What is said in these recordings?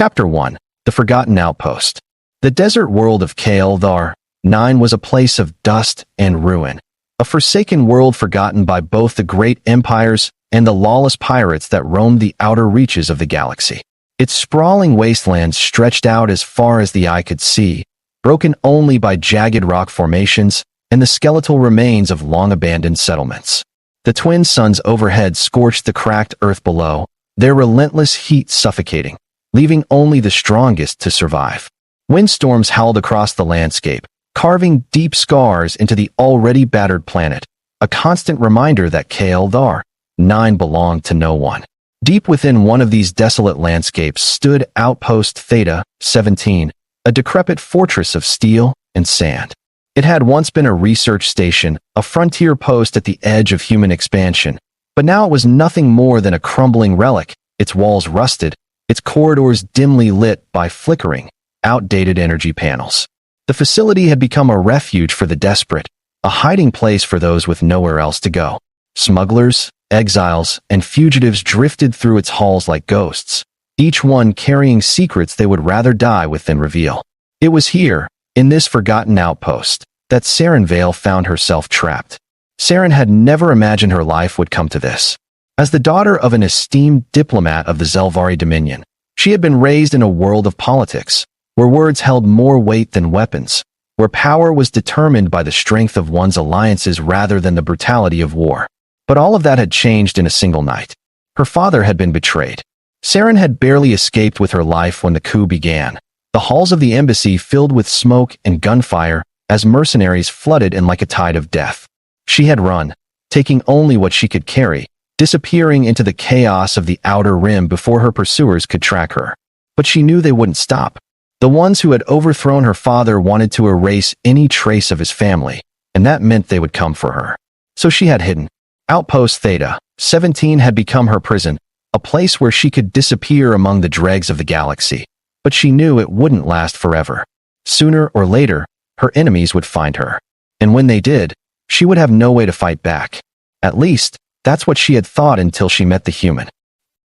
Chapter 1. The Forgotten Outpost. The desert world of Kaeldar 9 was a place of dust and ruin, a forsaken world forgotten by both the great empires and the lawless pirates that roamed the outer reaches of the galaxy. Its sprawling wastelands stretched out as far as the eye could see, broken only by jagged rock formations and the skeletal remains of long-abandoned settlements. The twin suns overhead scorched the cracked earth below, their relentless heat suffocating, leaving only the strongest to survive. Windstorms howled across the landscape, carving deep scars into the already battered planet, a constant reminder that Kaeldar 9 belonged to no one. Deep within one of these desolate landscapes stood Outpost Theta 17, a decrepit fortress of steel and sand. It had once been a research station, a frontier post at the edge of human expansion, but now it was nothing more than a crumbling relic, its walls rusted, its corridors dimly lit by flickering, outdated energy panels. The facility had become a refuge for the desperate, a hiding place for those with nowhere else to go. Smugglers, exiles, and fugitives drifted through its halls like ghosts, each one carrying secrets they would rather die with than reveal. It was here, in this forgotten outpost, that Saren Vale found herself trapped. Saren had never imagined her life would come to this. As the daughter of an esteemed diplomat of the Zelvari Dominion, she had been raised in a world of politics, where words held more weight than weapons, where power was determined by the strength of one's alliances rather than the brutality of war. But all of that had changed in a single night. Her father had been betrayed. Saren had barely escaped with her life when the coup began, the halls of the embassy filled with smoke and gunfire as mercenaries flooded in like a tide of death. She had run, taking only what she could carry, disappearing into the chaos of the outer rim before her pursuers could track her. But she knew they wouldn't stop. The ones who had overthrown her father wanted to erase any trace of his family, and that meant they would come for her. So she had hidden. Outpost Theta 17 had become her prison, a place where she could disappear among the dregs of the galaxy. But she knew it wouldn't last forever. Sooner or later, her enemies would find her. And when they did, she would have no way to fight back. At least, that's what she had thought until she met the human.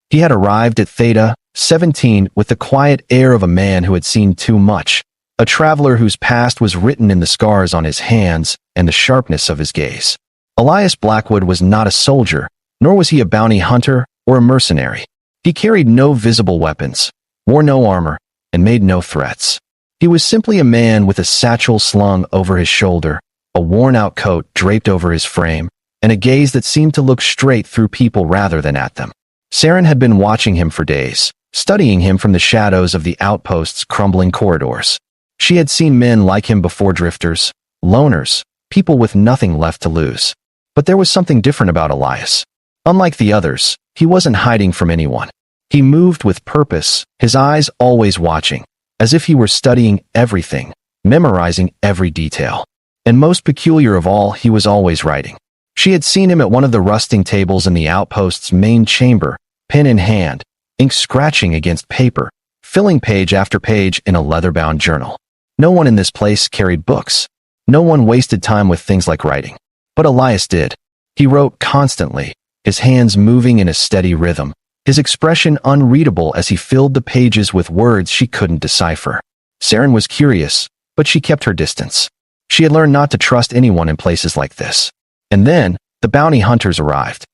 He had arrived at Theta 17 with the quiet air of a man who had seen too much, a traveler whose past was written in the scars on his hands and the sharpness of his gaze. Elias Blackwood was not a soldier, nor was he a bounty hunter or a mercenary. He carried no visible weapons, wore no armor, and made no threats. He was simply a man with a satchel slung over his shoulder, a worn-out coat draped over his frame, and a gaze that seemed to look straight through people rather than at them. Saren had been watching him for days, studying him from the shadows of the outpost's crumbling corridors. She had seen men like him before, drifters, loners, people with nothing left to lose. But there was something different about Elias. Unlike the others, he wasn't hiding from anyone. He moved with purpose, his eyes always watching, as if he were studying everything, memorizing every detail. And most peculiar of all, he was always writing. She had seen him at one of the rusting tables in the outpost's main chamber, pen in hand, ink scratching against paper, filling page after page in a leather-bound journal. No one in this place carried books. No one wasted time with things like writing. But Elias did. He wrote constantly, his hands moving in a steady rhythm, his expression unreadable as he filled the pages with words she couldn't decipher. Saren was curious, but she kept her distance. She had learned not to trust anyone in places like this. And then, the bounty hunters arrived.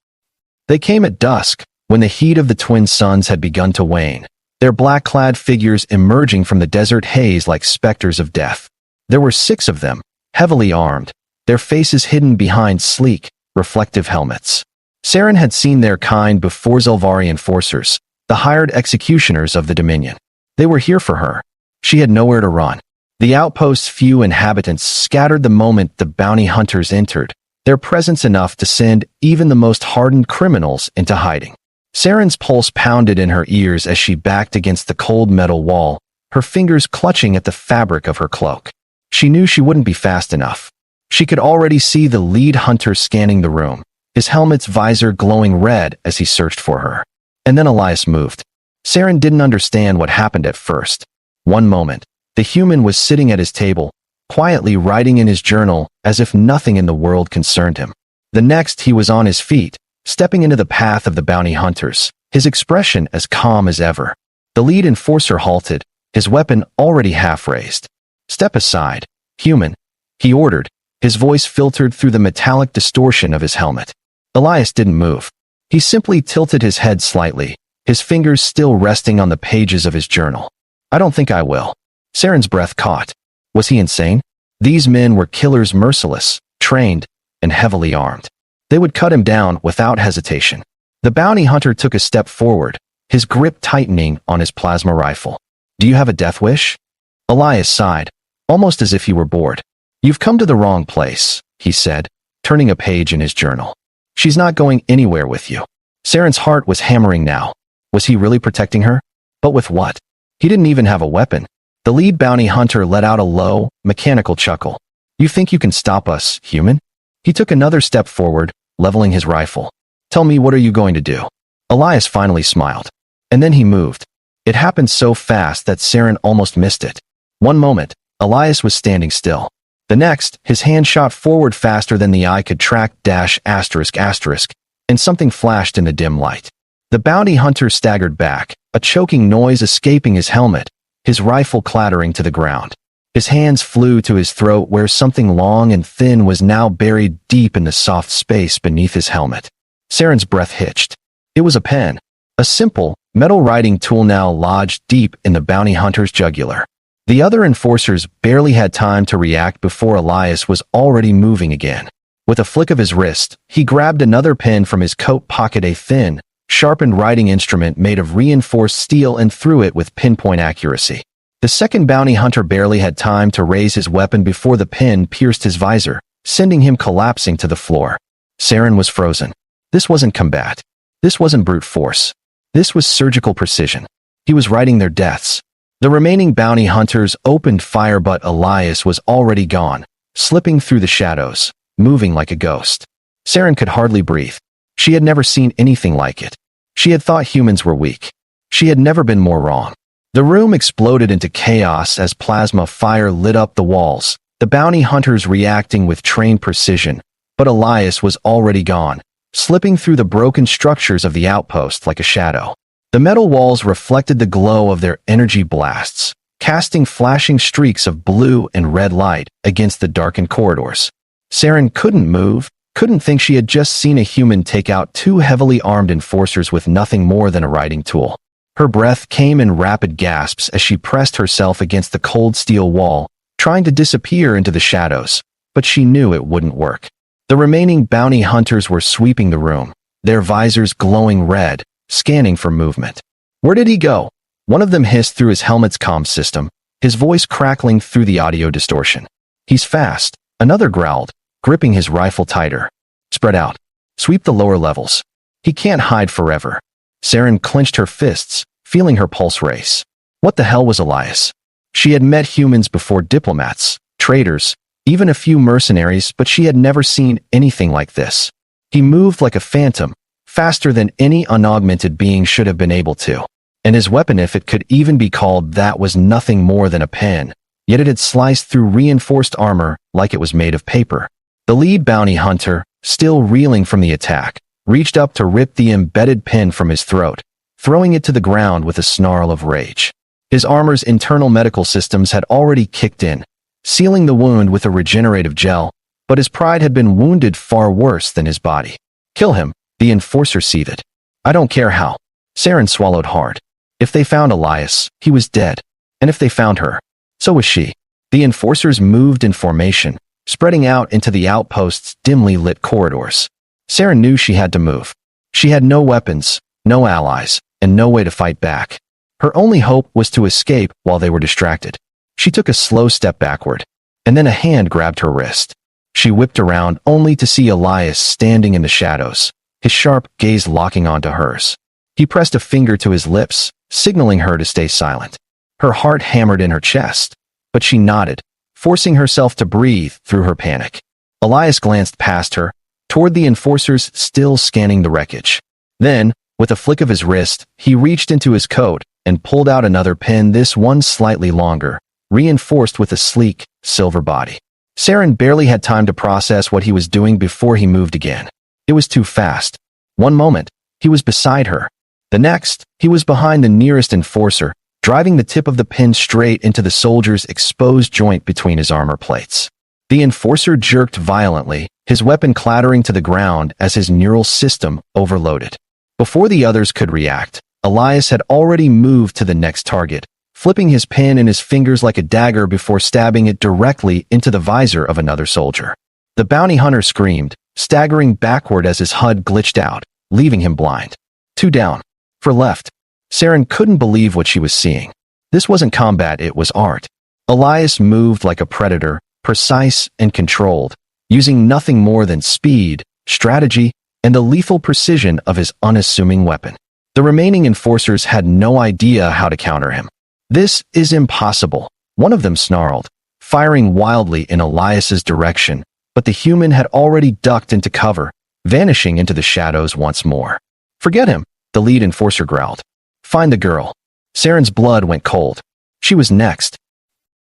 They came at dusk, when the heat of the twin suns had begun to wane, their black-clad figures emerging from the desert haze like specters of death. There were 6 of them, heavily armed, their faces hidden behind sleek, reflective helmets. Saren had seen their kind before. Zelvari enforcers, the hired executioners of the Dominion. They were here for her. She had nowhere to run. The outpost's few inhabitants scattered the moment the bounty hunters entered, their presence enough to send even the most hardened criminals into hiding. Saren's pulse pounded in her ears as she backed against the cold metal wall, her fingers clutching at the fabric of her cloak. She knew she wouldn't be fast enough. She could already see the lead hunter scanning the room, his helmet's visor glowing red as he searched for her. And then Elias moved. Saren didn't understand what happened at first. One moment, the human was sitting at his table, quietly writing in his journal as if nothing in the world concerned him. The next, he was on his feet, stepping into the path of the bounty hunters, his expression as calm as ever. The lead enforcer halted, his weapon already half-raised. "Step aside, human," he ordered, his voice filtered through the metallic distortion of his helmet. Elias didn't move. He simply tilted his head slightly, his fingers still resting on the pages of his journal. "I don't think I will." Saren's breath caught. Was he insane? These men were killers, merciless, trained, and heavily armed. They would cut him down without hesitation. The bounty hunter took a step forward, his grip tightening on his plasma rifle. "Do you have a death wish?" Elias sighed, almost as if he were bored. "You've come to the wrong place," he said, turning a page in his journal. "She's not going anywhere with you." Saren's heart was hammering now. Was he really protecting her? But with what? He didn't even have a weapon. The lead bounty hunter let out a low, mechanical chuckle. "You think you can stop us, human?" He took another step forward, leveling his rifle. "Tell me, what are you going to do?" Elias finally smiled. And then he moved. It happened so fast that Saren almost missed it. One moment, Elias was standing still. The next, his hand shot forward faster than the eye could track ***, and something flashed in the dim light. The bounty hunter staggered back, a choking noise escaping his helmet, his rifle clattering to the ground. His hands flew to his throat where something long and thin was now buried deep in the soft space beneath his helmet. Saren's breath hitched. It was a pen. A simple, metal writing tool now lodged deep in the bounty hunter's jugular. The other enforcers barely had time to react before Elias was already moving again. With a flick of his wrist, he grabbed another pen from his coat pocket, a thin, sharpened writing instrument made of reinforced steel, and threw it with pinpoint accuracy. The second bounty hunter barely had time to raise his weapon before the pen pierced his visor, sending him collapsing to the floor. Saren was frozen. This wasn't combat. This wasn't brute force. This was surgical precision. He was writing their deaths. The remaining bounty hunters opened fire, but Elias was already gone, slipping through the shadows, moving like a ghost. Saren could hardly breathe. She had never seen anything like it. She had thought humans were weak. She had never been more wrong. The room exploded into chaos as plasma fire lit up the walls, the bounty hunters reacting with trained precision, but Elias was already gone, slipping through the broken structures of the outpost like a shadow. The metal walls reflected the glow of their energy blasts, casting flashing streaks of blue and red light against the darkened corridors. Saren couldn't move, couldn't think. She had just seen a human take out two heavily armed enforcers with nothing more than a writing tool. Her breath came in rapid gasps as she pressed herself against the cold steel wall, trying to disappear into the shadows, but she knew it wouldn't work. The remaining bounty hunters were sweeping the room, their visors glowing red, scanning for movement. "Where did he go?" One of them hissed through his helmet's comm system, his voice crackling through the audio distortion. "He's fast," another growled, gripping his rifle tighter. "Spread out. Sweep the lower levels. He can't hide forever." Saren clenched her fists, feeling her pulse race. What the hell was Elias? She had met humans before, diplomats, traders, even a few mercenaries, but she had never seen anything like this. He moved like a phantom, faster than any unaugmented being should have been able to. And his weapon, if it could even be called that, was nothing more than a pen, yet it had sliced through reinforced armor like it was made of paper. The lead bounty hunter, still reeling from the attack, reached up to rip the embedded pen from his throat, throwing it to the ground with a snarl of rage. His armor's internal medical systems had already kicked in, sealing the wound with a regenerative gel, but his pride had been wounded far worse than his body. "Kill him," the enforcer seethed. "I don't care how." Saren swallowed hard. If they found Elias, he was dead. And if they found her, so was she. The enforcers moved in formation, spreading out into the outpost's dimly lit corridors. Saren knew she had to move. She had no weapons, no allies, and no way to fight back. Her only hope was to escape while they were distracted. She took a slow step backward, and then a hand grabbed her wrist. She whipped around only to see Elias standing in the shadows, his sharp gaze locking onto hers. He pressed a finger to his lips, signaling her to stay silent. Her heart hammered in her chest, but she nodded, forcing herself to breathe through her panic. Elias glanced past her, toward the enforcers still scanning the wreckage. Then, with a flick of his wrist, he reached into his coat and pulled out another pen, this one slightly longer, reinforced with a sleek, silver body. Saren barely had time to process what he was doing before he moved again. It was too fast. One moment, he was beside her. The next, he was behind the nearest enforcer, driving the tip of the pin straight into the soldier's exposed joint between his armor plates. The enforcer jerked violently, his weapon clattering to the ground as his neural system overloaded. Before the others could react, Elias had already moved to the next target, flipping his pin in his fingers like a dagger before stabbing it directly into the visor of another soldier. The bounty hunter screamed, staggering backward as his HUD glitched out, leaving him blind. 2 down. For left. Saren couldn't believe what she was seeing. This wasn't combat, it was art. Elias moved like a predator, precise and controlled, using nothing more than speed, strategy, and the lethal precision of his unassuming weapon. The remaining enforcers had no idea how to counter him. "This is impossible," one of them snarled, firing wildly in Elias's direction, but the human had already ducked into cover, vanishing into the shadows once more. "Forget him," the lead enforcer growled. "Find the girl." Saren's blood went cold. She was next.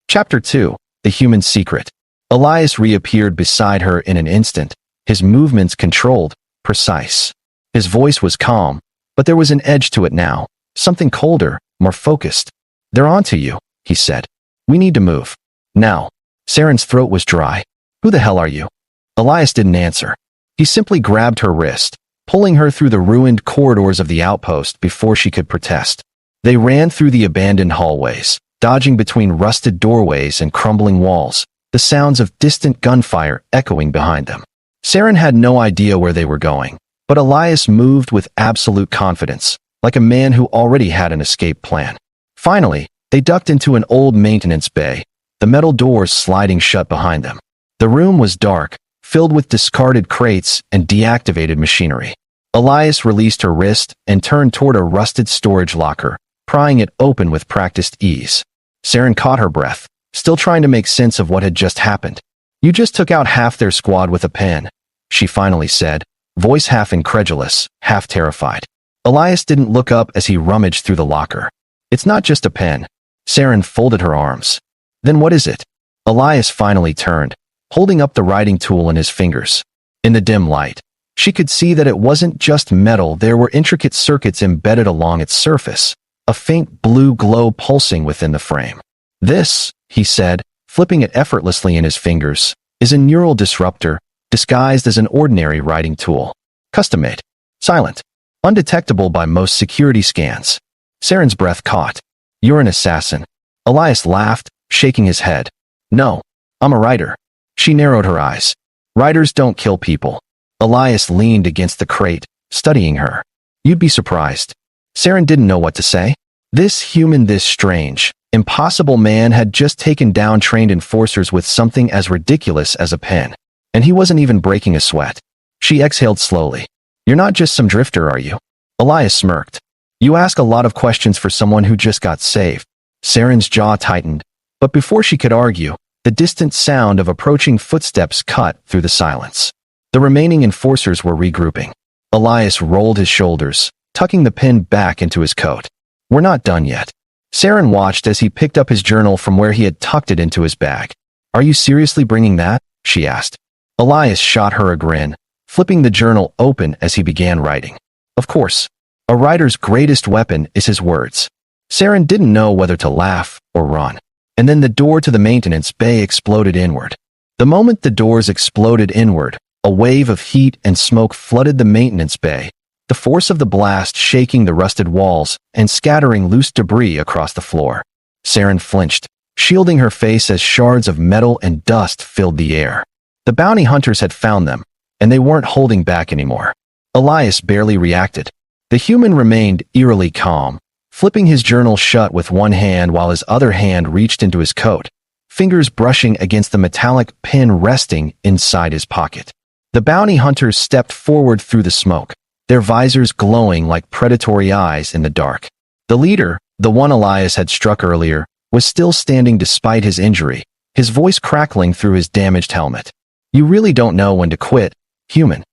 Chapter 2, The Human Secret. Elias reappeared beside her in an instant, his movements controlled, precise. His voice was calm, but there was an edge to it now, something colder, more focused. "They're onto you," he said. "We need to move. Now." Saren's throat was dry. "Who the hell are you?" Elias didn't answer. He simply grabbed her wrist, pulling her through the ruined corridors of the outpost before she could protest. They ran through the abandoned hallways, dodging between rusted doorways and crumbling walls, the sounds of distant gunfire echoing behind them. Saren had no idea where they were going, but Elias moved with absolute confidence, like a man who already had an escape plan. Finally, they ducked into an old maintenance bay, the metal doors sliding shut behind them. The room was dark, filled with discarded crates and deactivated machinery. Elias released her wrist and turned toward a rusted storage locker, prying it open with practiced ease. Saren caught her breath, still trying to make sense of what had just happened. "You just took out half their squad with a pen," she finally said, voice half incredulous, half terrified. Elias didn't look up as he rummaged through the locker. "It's not just a pen." Saren folded her arms. "Then what is it?" Elias finally turned, holding up the writing tool in his fingers. In the dim light, she could see that it wasn't just metal, there were intricate circuits embedded along its surface, a faint blue glow pulsing within the frame. "This," he said, flipping it effortlessly in his fingers, "is a neural disruptor, disguised as an ordinary writing tool. Custom-made. Silent. Undetectable by most security scans." Saren's breath caught. "You're an assassin." Elias laughed, shaking his head. "No, I'm a writer." She narrowed her eyes. "Writers don't kill people." Elias leaned against the crate, studying her. "You'd be surprised." Saren didn't know what to say. This human, this strange, impossible man had just taken down trained enforcers with something as ridiculous as a pen. And he wasn't even breaking a sweat. She exhaled slowly. "You're not just some drifter, are you?" Elias smirked. "You ask a lot of questions for someone who just got saved." Saren's jaw tightened, but before she could argue, the distant sound of approaching footsteps cut through the silence. The remaining enforcers were regrouping. Elias rolled his shoulders, tucking the pin back into his coat. "We're not done yet." Saren watched as he picked up his journal from where he had tucked it into his bag. "Are you seriously bringing that?" she asked. Elias shot her a grin, flipping the journal open as he began writing. "Of course. A writer's greatest weapon is his words." Saren didn't know whether to laugh or run. And then the door to the maintenance bay exploded inward. The moment the doors exploded inward, a wave of heat and smoke flooded the maintenance bay, the force of the blast shaking the rusted walls and scattering loose debris across the floor. Saren flinched, shielding her face as shards of metal and dust filled the air. The bounty hunters had found them, and they weren't holding back anymore. Elias barely reacted. The human remained eerily calm, flipping his journal shut with one hand while his other hand reached into his coat, fingers brushing against the metallic pin resting inside his pocket. The bounty hunters stepped forward through the smoke, their visors glowing like predatory eyes in the dark. The leader, the one Elias had struck earlier, was still standing despite his injury, his voice crackling through his damaged helmet. "You really don't know when to quit, human."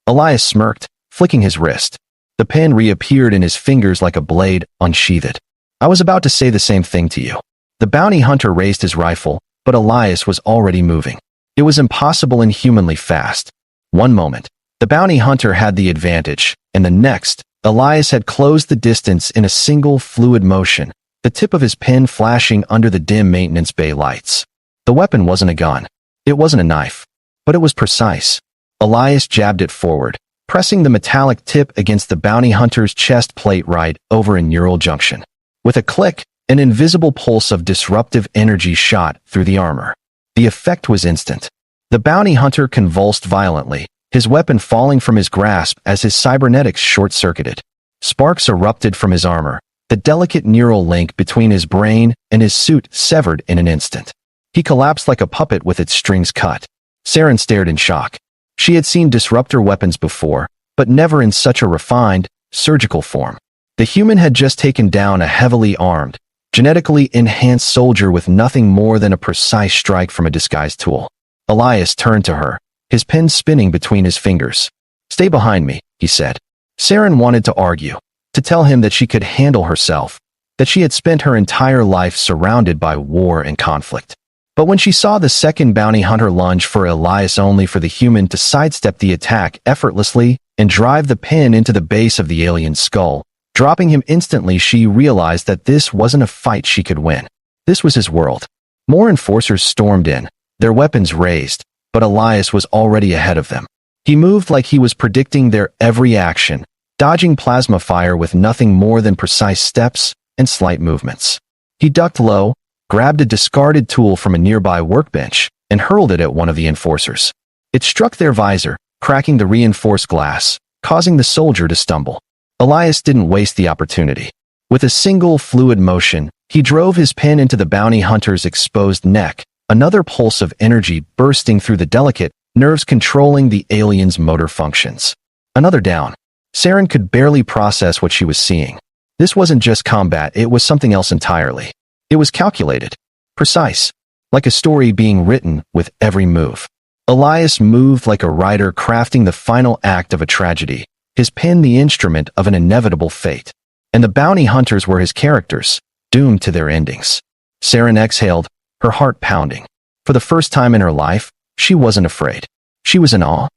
Elias smirked, flicking his wrist. The pen reappeared in his fingers like a blade unsheathed. "I was about to say the same thing to you." The bounty hunter raised his rifle, but Elias was already moving. It was impossible and humanly fast. One moment, the bounty hunter had the advantage, and the next, Elias had closed the distance in a single fluid motion, the tip of his pen flashing under the dim maintenance bay lights. The weapon wasn't a gun. It wasn't a knife. But it was precise. Elias jabbed it forward, pressing the metallic tip against the bounty hunter's chest plate right over a neural junction. With a click, an invisible pulse of disruptive energy shot through the armor. The effect was instant. The bounty hunter convulsed violently, his weapon falling from his grasp as his cybernetics short-circuited. Sparks erupted from his armor, the delicate neural link between his brain and his suit severed in an instant. He collapsed like a puppet with its strings cut. Saren stared in shock. She had seen disruptor weapons before, but never in such a refined, surgical form. The human had just taken down a heavily armed, genetically enhanced soldier with nothing more than a precise strike from a disguised tool. Elias turned to her, his pen spinning between his fingers. "Stay behind me," he said. Saren wanted to argue, to tell him that she could handle herself, that she had spent her entire life surrounded by war and conflict. But when she saw the second bounty hunter lunge for Elias only for the human to sidestep the attack effortlessly and drive the pin into the base of the alien's skull, dropping him instantly, she realized that this wasn't a fight she could win. This was his world. More enforcers stormed in, their weapons raised, but Elias was already ahead of them. He moved like he was predicting their every action, dodging plasma fire with nothing more than precise steps and slight movements. He ducked low, grabbed a discarded tool from a nearby workbench, and hurled it at one of the enforcers. It struck their visor, cracking the reinforced glass, causing the soldier to stumble. Elias didn't waste the opportunity. With a single fluid motion, he drove his pen into the bounty hunter's exposed neck, another pulse of energy bursting through the delicate nerves controlling the alien's motor functions. Another down. Saren could barely process what she was seeing. This wasn't just combat, it was something else entirely. It was calculated, precise, like a story being written with every move. Elias moved like a writer crafting the final act of a tragedy, his pen the instrument of an inevitable fate. And the bounty hunters were his characters, doomed to their endings. Saren exhaled, her heart pounding. For the first time in her life, she wasn't afraid. She was in awe.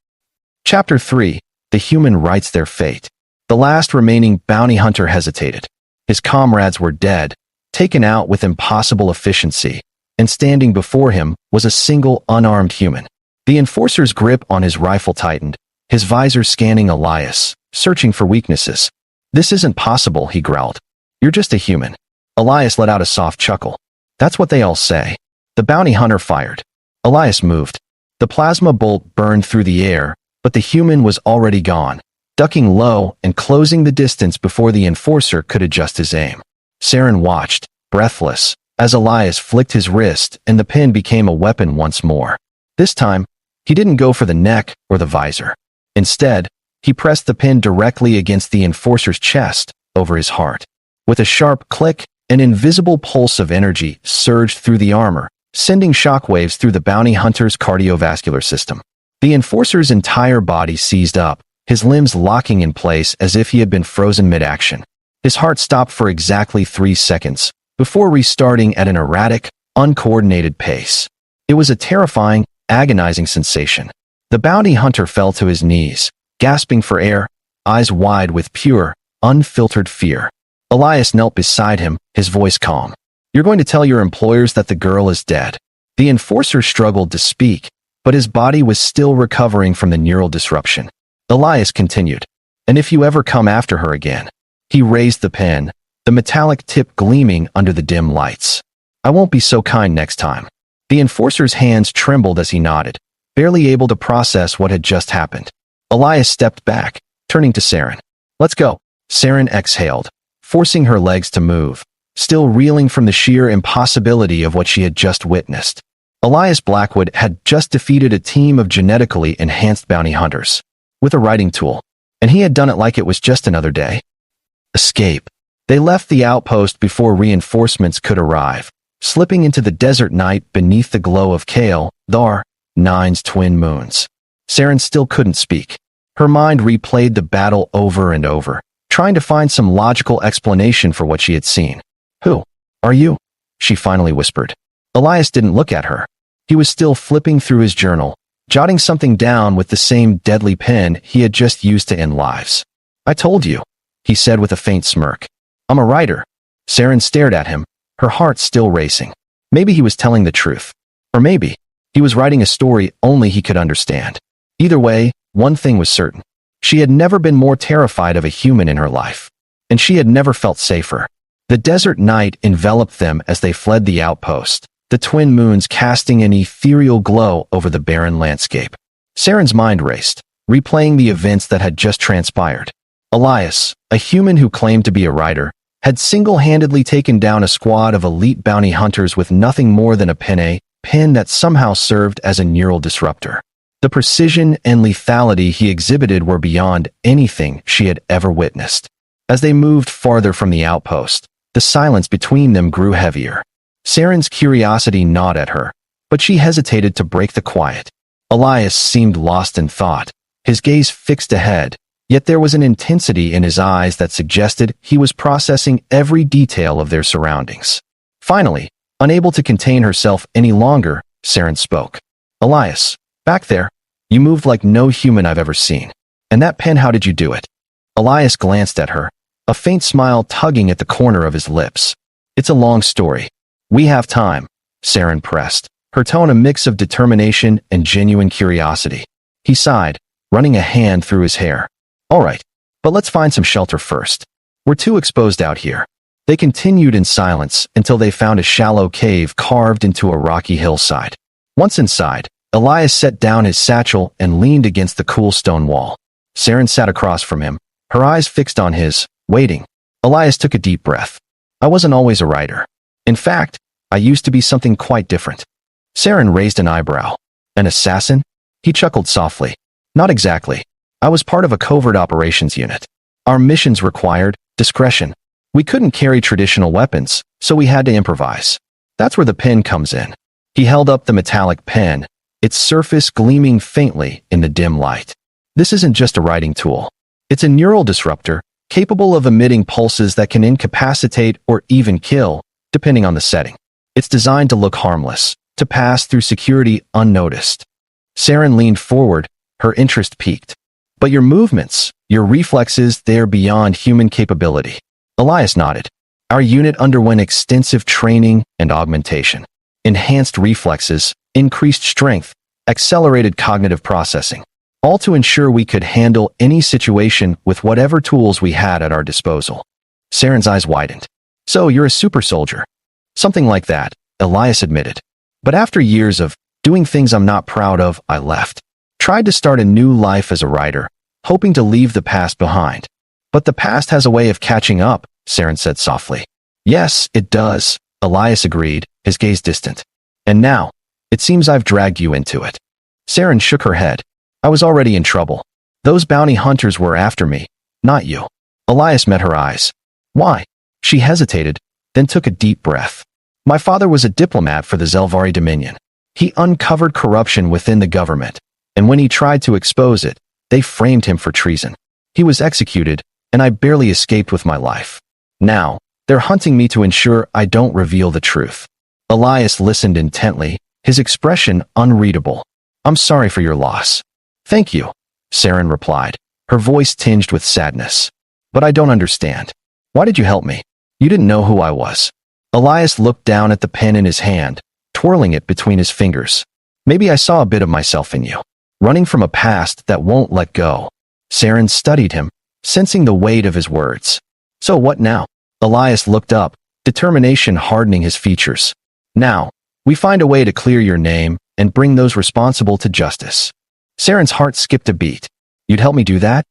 Chapter 3, The Human Writes Their Fate. The last remaining bounty hunter hesitated. His comrades were dead, taken out with impossible efficiency, and standing before him was a single unarmed human. The enforcer's grip on his rifle tightened, his visor scanning Elias, searching for weaknesses. "This isn't possible," he growled. "You're just a human." Elias let out a soft chuckle. "That's what they all say." The bounty hunter fired. Elias moved. The plasma bolt burned through the air, but the human was already gone, ducking low and closing the distance before the enforcer could adjust his aim. Saren watched, breathless, as Elias flicked his wrist and the pen became a weapon once more. This time, he didn't go for the neck or the visor. Instead, he pressed the pen directly against the enforcer's chest, over his heart. With a sharp click, an invisible pulse of energy surged through the armor, sending shockwaves through the bounty hunter's cardiovascular system. The enforcer's entire body seized up, his limbs locking in place as if he had been frozen mid-action. His heart stopped for exactly 3 seconds, before restarting at an erratic, uncoordinated pace. It was a terrifying, agonizing sensation. The bounty hunter fell to his knees, gasping for air, eyes wide with pure, unfiltered fear. Elias knelt beside him, his voice calm. "You're going to tell your employers that the girl is dead." The enforcer struggled to speak, but his body was still recovering from the neural disruption. Elias continued, "And if you ever come after her again." He raised the pen, the metallic tip gleaming under the dim lights. "I won't be so kind next time." The enforcer's hands trembled as he nodded, barely able to process what had just happened. Elias stepped back, turning to Saren. "Let's go." Saren exhaled, forcing her legs to move, still reeling from the sheer impossibility of what she had just witnessed. Elias Blackwood had just defeated a team of genetically enhanced bounty hunters, with a writing tool, and he had done it like it was just another day. Escape. They left the outpost before reinforcements could arrive, slipping into the desert night beneath the glow of Kale, Thar, Nine's twin moons. Saren still couldn't speak. Her mind replayed the battle over and over, trying to find some logical explanation for what she had seen. "Who are you?" she finally whispered. Elias didn't look at her. He was still flipping through his journal, jotting something down with the same deadly pen he had just used to end lives. "I told you." he said with a faint smirk. I'm a writer. Saren stared at him, her heart still racing. Maybe he was telling the truth. Or maybe he was writing a story only he could understand. Either way, one thing was certain. She had never been more terrified of a human in her life. And she had never felt safer. The desert night enveloped them as they fled the outpost, the twin moons casting an ethereal glow over the barren landscape. Saren's mind raced, replaying the events that had just transpired. Elias, a human who claimed to be a writer, had single-handedly taken down a squad of elite bounty hunters with nothing more than a pen that somehow served as a neural disruptor. The precision and lethality he exhibited were beyond anything she had ever witnessed. As they moved farther from the outpost, the silence between them grew heavier. Saren's curiosity gnawed at her, but she hesitated to break the quiet. Elias seemed lost in thought, his gaze fixed ahead, yet there was an intensity in his eyes that suggested he was processing every detail of their surroundings. Finally, unable to contain herself any longer, Saren spoke. Elias, back there, you moved like no human I've ever seen. And that pen, how did you do it? Elias glanced at her, a faint smile tugging at the corner of his lips. It's a long story. We have time, Saren pressed, her tone a mix of determination and genuine curiosity. He sighed, running a hand through his hair. All right, but let's find some shelter first. We're too exposed out here. They continued in silence until they found a shallow cave carved into a rocky hillside. Once inside, Elias set down his satchel and leaned against the cool stone wall. Saren sat across from him, her eyes fixed on his, waiting. Elias took a deep breath. I wasn't always a writer. In fact, I used to be something quite different. Saren raised an eyebrow. An assassin? He chuckled softly. Not exactly. I was part of a covert operations unit. Our missions required discretion. We couldn't carry traditional weapons, so we had to improvise. That's where the pen comes in. He held up the metallic pen, its surface gleaming faintly in the dim light. This isn't just a writing tool. It's a neural disruptor, capable of emitting pulses that can incapacitate or even kill, depending on the setting. It's designed to look harmless, to pass through security unnoticed. Saren leaned forward, her interest piqued. But your movements, your reflexes, they're beyond human capability. Elias nodded. Our unit underwent extensive training and augmentation. Enhanced reflexes, increased strength, accelerated cognitive processing. All to ensure we could handle any situation with whatever tools we had at our disposal. Saren's eyes widened. So you're a super soldier. Something like that, Elias admitted. But after years of doing things I'm not proud of, I left. Tried to start a new life as a writer, hoping to leave the past behind. But the past has a way of catching up, Saren said softly. Yes, it does, Elias agreed, his gaze distant. And now, it seems I've dragged you into it. Saren shook her head. I was already in trouble. Those bounty hunters were after me, not you. Elias met her eyes. Why? She hesitated, then took a deep breath. My father was a diplomat for the Zelvari Dominion. He uncovered corruption within the government, and when he tried to expose it, they framed him for treason. He was executed, and I barely escaped with my life. Now, they're hunting me to ensure I don't reveal the truth. Elias listened intently, his expression unreadable. I'm sorry for your loss. Thank you, Saren replied, her voice tinged with sadness. But I don't understand. Why did you help me? You didn't know who I was. Elias looked down at the pen in his hand, twirling it between his fingers. Maybe I saw a bit of myself in you, running from a past that won't let go. Saren studied him, sensing the weight of his words. So what now? Elias looked up, determination hardening his features. Now, we find a way to clear your name and bring those responsible to justice. Saren's heart skipped a beat. You'd help me do that?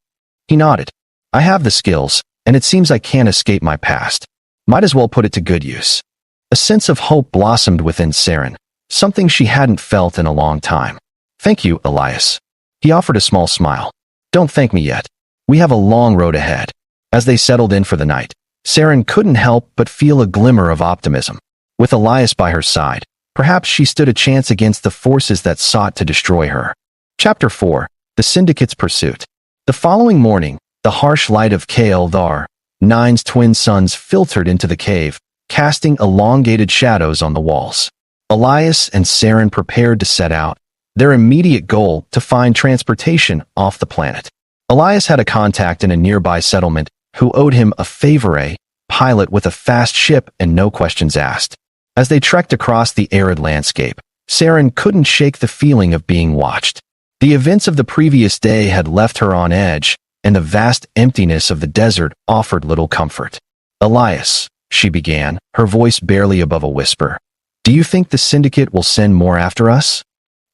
He nodded. I have the skills, and it seems I can't escape my past. Might as well put it to good use. A sense of hope blossomed within Saren, something she hadn't felt in a long time. Thank you, Elias. He offered a small smile. Don't thank me yet. We have a long road ahead. As they settled in for the night, Saren couldn't help but feel a glimmer of optimism. With Elias by her side, perhaps she stood a chance against the forces that sought to destroy her. Chapter 4. The Syndicate's Pursuit. The following morning, the harsh light of HFY-9's twin suns filtered into the cave, casting elongated shadows on the walls. Elias and Saren prepared to set out, their immediate goal to find transportation off the planet. Elias had a contact in a nearby settlement who owed him a favor, a pilot with a fast ship and no questions asked. As they trekked across the arid landscape, Saren couldn't shake the feeling of being watched. The events of the previous day had left her on edge, and the vast emptiness of the desert offered little comfort. "Elias," she began, her voice barely above a whisper, "do you think the syndicate will send more after us?"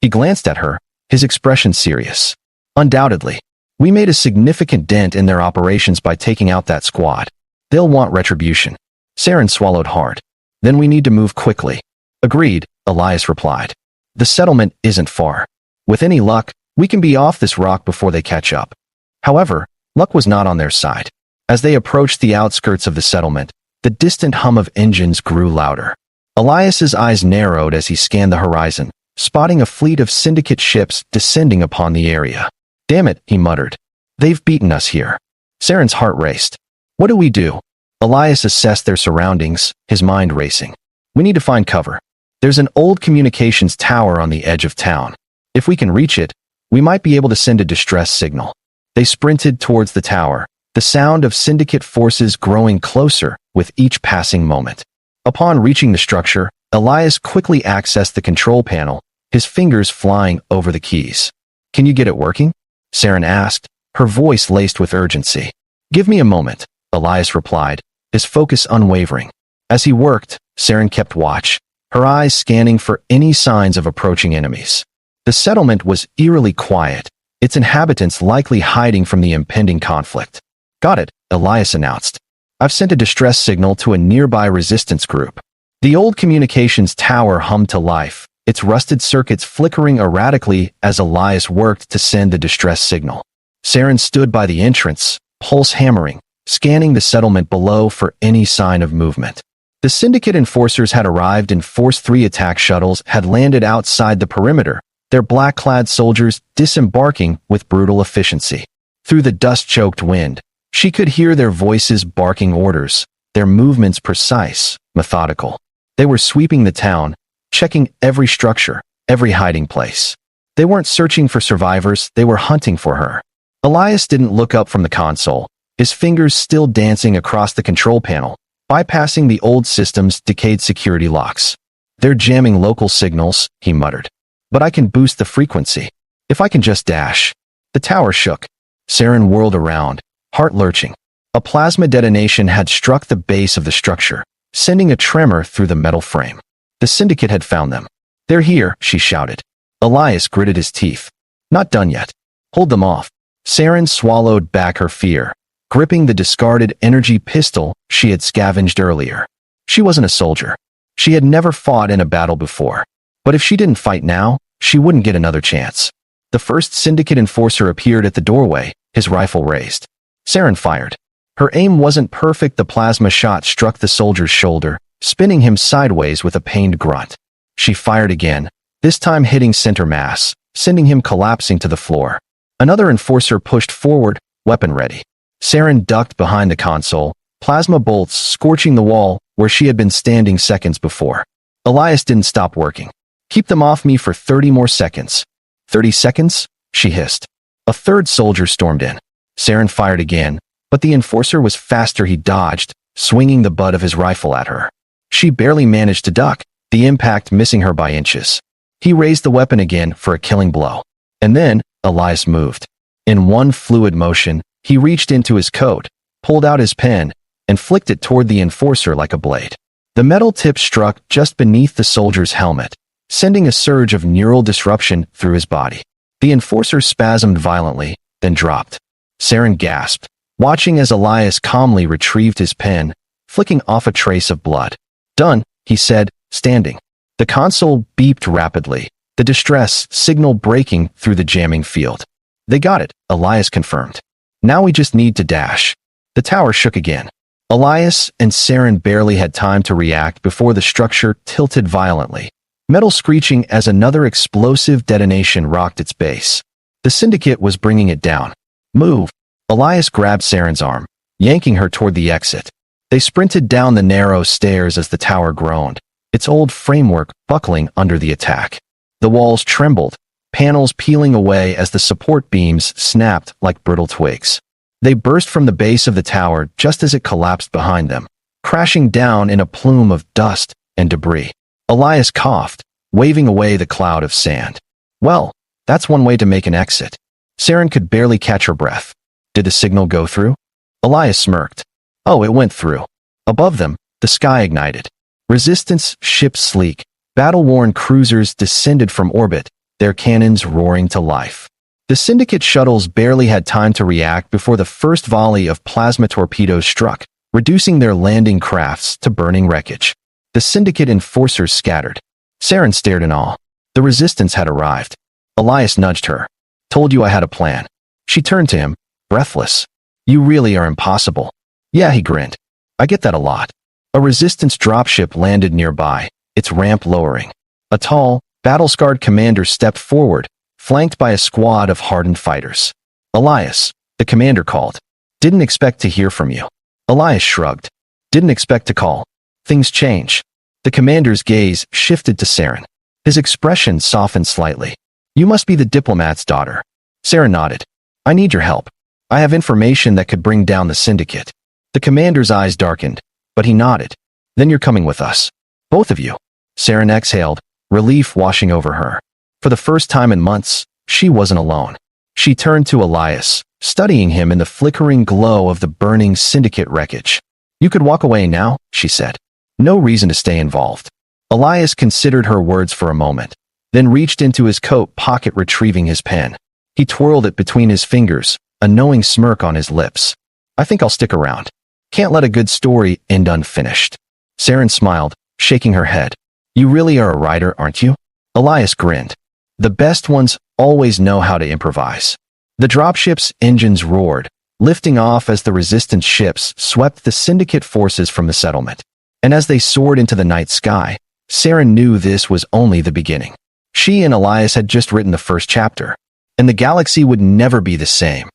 He glanced at her, his expression serious. "Undoubtedly. We made a significant dent in their operations by taking out that squad. They'll want retribution." Saren swallowed hard. "Then we need to move quickly." "Agreed," Elias replied. "The settlement isn't far. With any luck, we can be off this rock before they catch up." However, luck was not on their side. As they approached the outskirts of the settlement, the distant hum of engines grew louder. Elias's eyes narrowed as he scanned the horizon, spotting a fleet of syndicate ships descending upon the area. "Damn it," he muttered. "They've beaten us here." Saren's heart raced. "What do we do?" Elias assessed their surroundings, his mind racing. "We need to find cover. There's an old communications tower on the edge of town. If we can reach it, we might be able to send a distress signal." They sprinted towards the tower, the sound of syndicate forces growing closer with each passing moment. Upon reaching the structure, Elias quickly accessed the control panel, his fingers flying over the keys. "Can you get it working?" Saren asked, her voice laced with urgency. "Give me a moment," Elias replied, his focus unwavering. As he worked, Saren kept watch, her eyes scanning for any signs of approaching enemies. The settlement was eerily quiet, its inhabitants likely hiding from the impending conflict. "Got it," Elias announced. "I've sent a distress signal to a nearby resistance group." The old communications tower hummed to life, its rusted circuits flickering erratically as Elias worked to send the distress signal. Saren stood by the entrance, pulse hammering, scanning the settlement below for any sign of movement. The syndicate enforcers had arrived and Force 3 attack shuttles had landed outside the perimeter, their black-clad soldiers disembarking with brutal efficiency. Through the dust-choked wind, she could hear their voices barking orders, their movements precise, methodical. They were sweeping the town, checking every structure, every hiding place. They weren't searching for survivors, they were hunting for her. Elias didn't look up from the console, his fingers still dancing across the control panel, bypassing the old system's decayed security locks. "They're jamming local signals," he muttered. "But I can boost the frequency. If I can just dash." The tower shook. Saren whirled around, heart lurching. A plasma detonation had struck the base of the structure, sending a tremor through the metal frame. The syndicate had found them. "They're here," she shouted. Elias gritted his teeth. "Not done yet. Hold them off." Saren swallowed back her fear, gripping the discarded energy pistol she had scavenged earlier. She wasn't a soldier. She had never fought in a battle before. But if she didn't fight now, she wouldn't get another chance. The first syndicate enforcer appeared at the doorway, his rifle raised. Saren fired. Her aim wasn't perfect. The plasma shot struck the soldier's shoulder, spinning him sideways with a pained grunt. She fired again, this time hitting center mass, sending him collapsing to the floor. Another enforcer pushed forward, weapon ready. Saren ducked behind the console, plasma bolts scorching the wall where she had been standing seconds before. Elias didn't stop working. "Keep them off me for 30 more seconds." 30 seconds? She hissed. A third soldier stormed in. Saren fired again, but the enforcer was faster. He dodged, swinging the butt of his rifle at her. She barely managed to duck, the impact missing her by inches. He raised the weapon again for a killing blow. And then, Elias moved. In one fluid motion, he reached into his coat, pulled out his pen, and flicked it toward the enforcer like a blade. The metal tip struck just beneath the soldier's helmet, sending a surge of neural disruption through his body. The enforcer spasmed violently, then dropped. Saren gasped, watching as Elias calmly retrieved his pen, flicking off a trace of blood. "Done," he said, standing. The console beeped rapidly, the distress signal breaking through the jamming field. "They got it," Elias confirmed. "Now we just need to dash." The tower shook again. Elias and Saren barely had time to react before the structure tilted violently, metal screeching as another explosive detonation rocked its base. The syndicate was bringing it down. "Move!" Elias grabbed Saren's arm, yanking her toward the exit. They sprinted down the narrow stairs as the tower groaned, its old framework buckling under the attack. The walls trembled, panels peeling away as the support beams snapped like brittle twigs. They burst from the base of the tower just as it collapsed behind them, crashing down in a plume of dust and debris. Elias coughed, waving away the cloud of sand. Well, that's one way to make an exit. Saren could barely catch her breath. Did the signal go through? Elias smirked. Oh, it went through. Above them, the sky ignited. Resistance ships sleek, battle-worn cruisers descended from orbit, their cannons roaring to life. The Syndicate shuttles barely had time to react before the first volley of plasma torpedoes struck, reducing their landing crafts to burning wreckage. The Syndicate enforcers scattered. Saren stared in awe. The Resistance had arrived. Elias nudged her. Told you I had a plan. She turned to him, breathless. You really are impossible. Yeah, he grinned. I get that a lot. A Resistance dropship landed nearby, its ramp lowering. A tall, battle-scarred commander stepped forward, flanked by a squad of hardened fighters. Elias, the commander called. Didn't expect to hear from you. Elias shrugged. Didn't expect to call. Things change. The commander's gaze shifted to Saren. His expression softened slightly. You must be the diplomat's daughter. Saren nodded. I need your help. I have information that could bring down the Syndicate. The commander's eyes darkened, but he nodded. Then you're coming with us. Both of you. Saren exhaled, relief washing over her. For the first time in months, she wasn't alone. She turned to Elias, studying him in the flickering glow of the burning Syndicate wreckage. You could walk away now, she said. No reason to stay involved. Elias considered her words for a moment, then reached into his coat pocket retrieving his pen. He twirled it between his fingers, a knowing smirk on his lips. I think I'll stick around. Can't let a good story end unfinished. Saren smiled, shaking her head. You really are a writer, aren't you? Elias grinned. The best ones always know how to improvise. The dropship's engines roared, lifting off as the Resistance ships swept the Syndicate forces from the settlement. And as they soared into the night sky, Saren knew this was only the beginning. She and Elias had just written the first chapter, and the galaxy would never be the same.